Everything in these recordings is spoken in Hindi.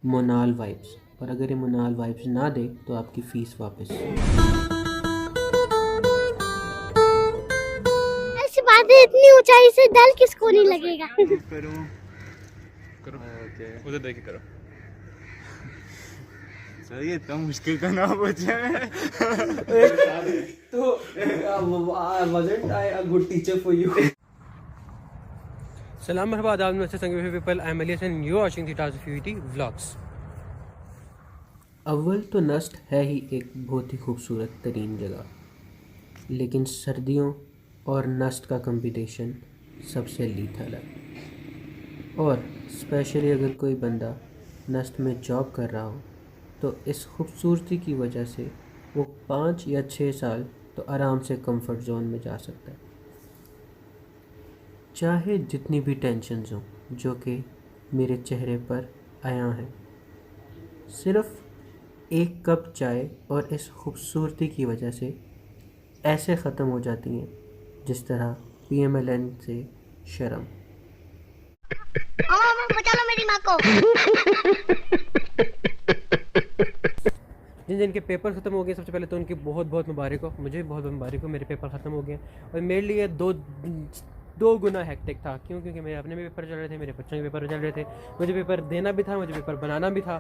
मोनाल वाइब्स, और अगर ये मोनाल वाइब्स ना दे तो आपकी फ़ीस वापस। ऐसी बात है, इतनी ऊंचाई से डर किसको नहीं लगेगा। करूं करो ओके उधर देख के करो। सर ये इतना मुश्किल तो ना पूछे। तो wasn't I a good teacher for you? सलाम मरहबा आदाब नमस्ते संग people, I am Aliyas and you watching the task फ्यूटी व्लॉग्स। अव्वल तो नस्ट है ही एक बहुत ही खूबसूरत तरीन जगह, लेकिन सर्दियों और नस्ट का कंपटीशन सबसे लीथल है। और स्पेशली अगर कोई बंदा नस्ट में जॉब कर रहा हो तो इस खूबसूरती की वजह से वो 5 या 6 साल तो आराम से कंफर्ट जोन में जा सकता है। चाहे जितनी भी टेंशन्स हों जो कि मेरे चेहरे पर आया हैं, सिर्फ़ एक कप चाय और इस खूबसूरती की वजह से ऐसे ख़त्म हो जाती हैं जिस तरह PMLN से शर्म। बचा लो मेरी माँ को। जिन जिन के पेपर ख़त्म हो गए, सबसे पहले तो उनकी बहुत बहुत मुबारक हो। मुझे भी बहुत मुबारक हो, मेरे पेपर ख़त्म हो गए और मेरे लिए दो गुना हेक्टिक था। क्यों? क्योंकि मेरे अपने भी पेपर चल रहे थे, मेरे बच्चों के पेपर चल रहे थे, मुझे पेपर देना भी था, मुझे पेपर बनाना भी था।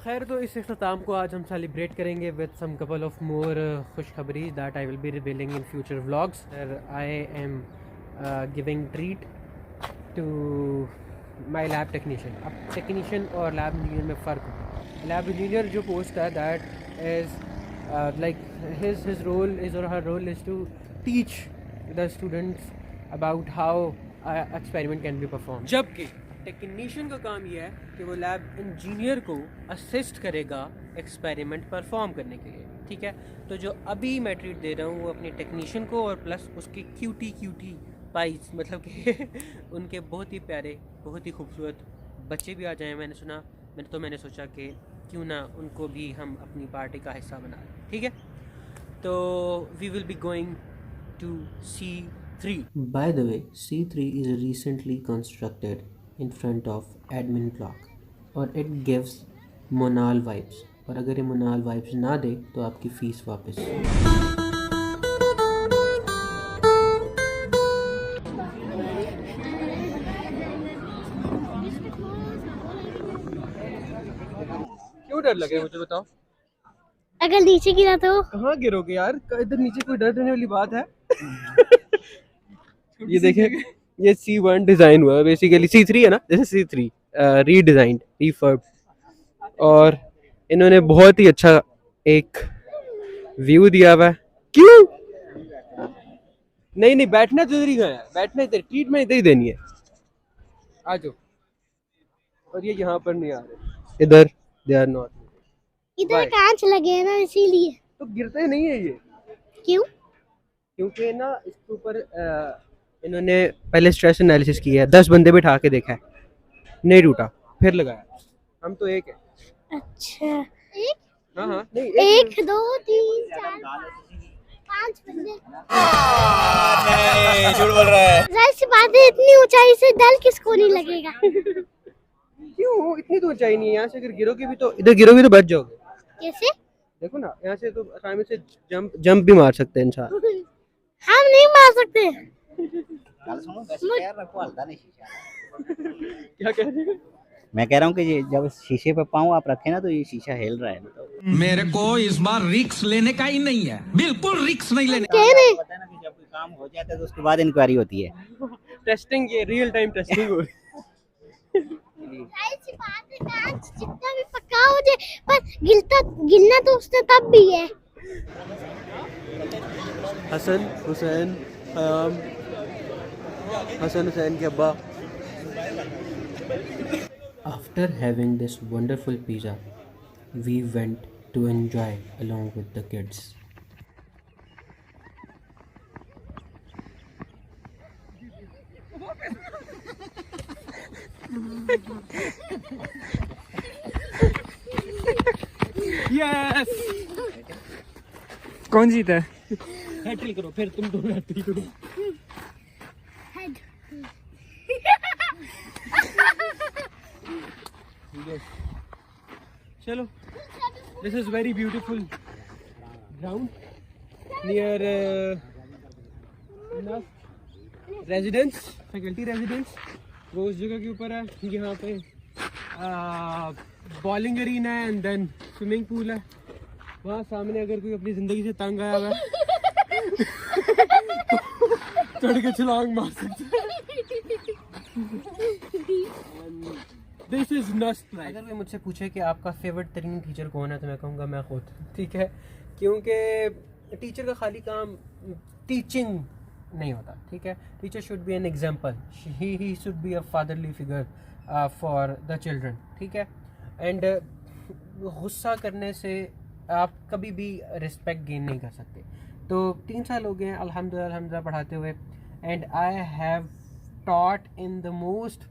खैर, तो इस इख्तिताम को आज हम सेलिब्रेट करेंगे with some couple of more खुशखबरी that I will be revealing in future vlogs. I am giving treat to my lab technician. अब टेक्नीशियन और लैब इंजीनियर में फ़र्क है। लैब इंजीनियर जो पोस्ट है that is like his role is or her role is to teach the students about how experiment can be performed, जबकि टेक्नीशियन का काम यह है कि वो लैब इंजीनियर को असिस्ट करेगा एक्सपेरिमेंट परफॉर्म करने के लिए। ठीक है, तो जो अभी मैं ट्रीट दे रहा हूँ वो अपनी टेक्नीशियन को और प्लस उसके क्यूटी पाइस, मतलब कि उनके बहुत ही प्यारे, बहुत ही खूबसूरत बच्चे भी आ जाएं। मैंने सोचा कि क्यों ना उनको भी हम अपनी पार्टी का हिस्सा बना लें। ठीक है, तो we will be going to C3। By the way, C3 is recently constructed in front of admin block और it gives मोनाल वाइब्स, और अगर ये मोनाल वाइब्स ना दे तो आपकी फ़ीस वापस। क्यों डर लगे मुझे बताओ? अगर नीचे गिरा तो कहाँ गिरोगे यार? इधर नीचे कोई डर डरने वाली बात है? ये देखें, ये C1 डिज़ाइन हुआ है बेसिकली। C3 है ना, जैसे C3 रीडिज़ाइंड, रिफर्ब, और इन्होंने बहुत ही अच्छा एक व्यू दिया हुआ है। क्यों नहीं बैठना तो इधर ही है, बैठना इधर, ट्रीटमेंट इधर ही देनी है। आ जाओ। और ये यहाँ पर नहीं आ रहे, इधर दे आर नॉट। इधर कांच लगे हैं ना, इसीलिए। तो गिरते नहीं है ये। क्यों? क्योंकि ना इसके ऊपर इन्होंने पहले स्ट्रेस एनालिसिस किया है, 10 बंदे बिठा के देखा है, नहीं टूटा, फिर लगाया। हम तो एक है। अच्छा, एक? हाँ नहीं, 1 2 3 4 5 बंदे। नहीं झूठ बोल रहा है। जाहिर सी बात है, इतनी ऊंचाई से डर किसको नहीं लगेगा। क्यों? इतनी तो ऊंचाई नहीं है, यहाँ से अगर गिरोगे भी तो, इधर गिरोगे तो बच जाओगे। कैसे? देखो ना, यहाँ से तो आसानी से जंप भी मार सकते हैं इंसान। हम नहीं मार सकते। क्या कह रहे हैं? मैं कह रहा हूँ कि ये जब शीशे पे पाँव आप रखे ना तो ये शीशा हिल रहा है ना, तो मेरे को इस बार रिक्स लेने का ही नहीं है, बिल्कुल रिक्स नहीं लेने। कह रहे पता है ना कि जब कोई काम हो जाता है तो उसके बाद इंक्वायरी होती है। टेस्टिंग, ये रियल टाइम टेस्टिंग हो रही है। जाहिर सी बात है, कांच जितना भी पक्का हो जाए, पर गिरना तो उसने तब भी है। हसन हुसैन के अब्बा। After having this wonderful pizza, we went to enjoy along with the kids. Yes. कौन जीता है? हैट्रिक करो, फिर तुम दोनों हैट्रिक करो। चलो, this is very beautiful ground near residence, faculty residence. वो उस जगह के ऊपर है, यहाँ पे बॉलिंग अरीना है एंड देन स्विमिंग पूल है। वहाँ सामने अगर कोई अपनी ज़िंदगी से तंग आया हुआ है चढ़ के छलांग मार सकते हैं। This is just life. अगर कोई मुझसे पूछे कि आपका फेवरेट तरीन टीचर कौन है तो मैं कहूँगा मैं खुद, ठीक है, क्योंकि टीचर का खाली काम टीचिंग नहीं होता, ठीक है। Teacher should be an example, he should be a fatherly figure for the children, ठीक है। एंड गुस्सा करने से आप कभी भी रिस्पेक्ट गेन नहीं कर सकते। तो 3 साल हो गए हैं अल्हम्दुलिल्लाह पढ़ाते हुए, and I have taught in the most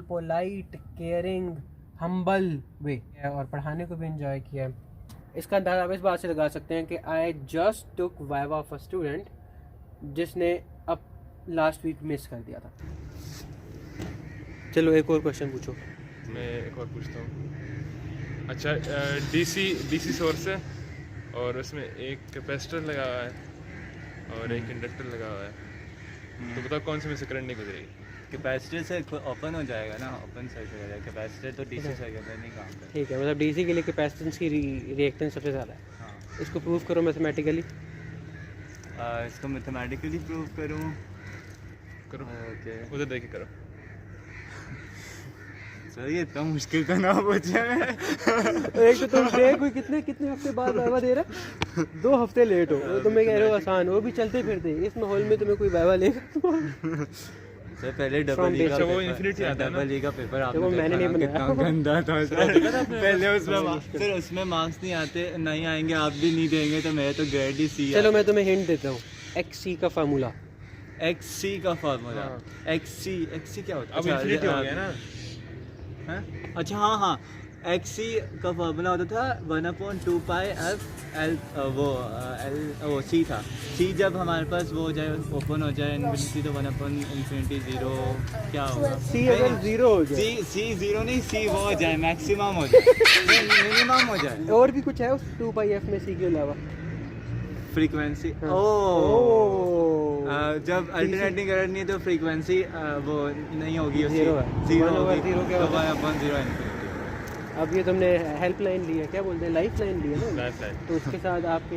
polite, caring, humble way, और पढ़ाने को भी एंजॉय किया है। इसका अंदाज़ा आप इस बात से लगा सकते हैं कि I just took viva of a student जिसने अब लास्ट वीक मिस कर दिया था। चलो एक और क्वेश्चन पूछो। मैं एक और पूछता हूँ। अच्छा, डीसी सोर्स है और उसमें एक कैपेसिटर लगा हुआ है और एक इंडक्टर लगा हुआ है, तो बताओ कौन से में से करंट नहीं गुजरेगी? कैपेसिटर से ओपन हो जाएगा ना, ओपन साइड हो जाएगा। कैपेसिटर तो डीसी साइड का नहीं काम करता। ठीक है, मतलब डीसी के लिए कैपेसिटेंस की रिएक्टेंस सबसे ज़्यादा है। हाँ, इसको प्रूव करो मैथमेटिकली। इसको मैथमेटिकली प्रूव करूँ? करो, ओके, उधर देख के करो। सर ये इतना मुश्किल का ना पूछे। एक तो तुम देख कोई कितने हफ्ते बाद वाइवा दे रहा है, 2 हफ्ते लेट हो, तो तुम्हें कह रहे हो आसान, वो भी चलते फिरते। इस माहौल में तुम्हें कोई वाइवा लेगा? सर पहले डबल ई का अच्छा, वो पेपर, infinity आता है ना? डबल ई का पेपर वो आपने मैंने नहीं देखा ना, बनाया। कितना गंदा था सर। पहले उसमें फिर उसमें मार्क्स नहीं आते, नहीं आएंगे, आप भी नहीं देंगे, तो मेरे तो ग्रेड ही सी। चलो मैं तुम्हें हिंट देता हूँ, XC का फार्मूला। XC का फार्मूला, हाँ। XC क्या होता है? अब इन्फिनिटी हो गया ना। हैं? अच्छा हाँ, XC का फार्मूला होता था 1/2 पाई F L, वो C था। C जब हमारे पास वो हो जाए, ओपन हो जाए इन्फिनिटी, तो 1/∞ 0 क्या होगा? C अगर 0 हो जाए, C 0 नहीं, C वो हो जाए, मैक्सिमम हो जाए, मिनिमम हो जाए। और भी कुछ है उस 2πf में C के अलावा? फ्रीक्वेंसी, हाँ। जब अल्टरनेटिंग करंट नहीं है तो फ्रीक्वेंसी वो नहीं होगी, उसकी Zero है। 0 1/0 होगी, क्या तो होता है? 1/0 अब ये तुमने हेल्पलाइन ली है, क्या बोलते हैं, लाइफ लाइन ली है ना, Lifeline। तो उसके साथ आपके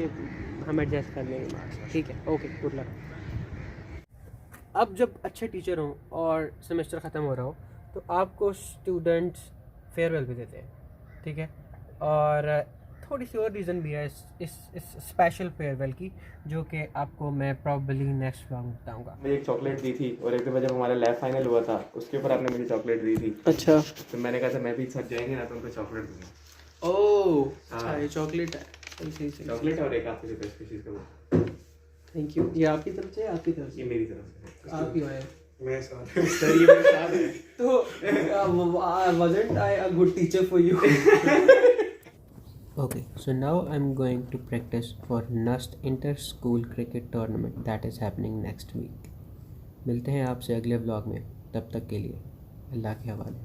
हम एडजस्ट कर लेंगे मार्क्स, ठीक है, ओके, गुड लक। अब जब अच्छे टीचर हों और सेमेस्टर ख़त्म हो रहा हो तो आपको स्टूडेंट्स फेयरवेल भी देते हैं, ठीक है। और थोड़ी सी और रीज़न भी है इस स्पेशल फेयरवेल की, जो कि आपको मैं प्रॉब्ली नेक्स्ट व्लॉग में बताऊँगा। मुझे एक चॉकलेट दी थी, और एक दफ़ा जब हमारा लैब फाइनल हुआ था उसके ऊपर आपने मुझे चॉकलेट दी थी। अच्छा, तो मैंने कहा था मैं भी साथ जाएंगे ना तो उनको चॉकलेट दूंगा। ओह अच्छा, हाँ। ये चॉकलेट है, सही चॉकलेट और एक आपके लिए स्पेशल का वो, थैंक यू। ये आपकी तरफ से, आपकी तरफ ये से, मेरी तरफ से। आप ही आए मेरे साथ सर, ये मेरे साथ है। तो wasn't I a good teacher for you? Okay, so now I'm going to practice for NUST Inter-School Cricket Tournament that is happening next week. मिलते हैं आपसे अगले व्लॉग में, तब तक के लिए अल्लाह के हवाले।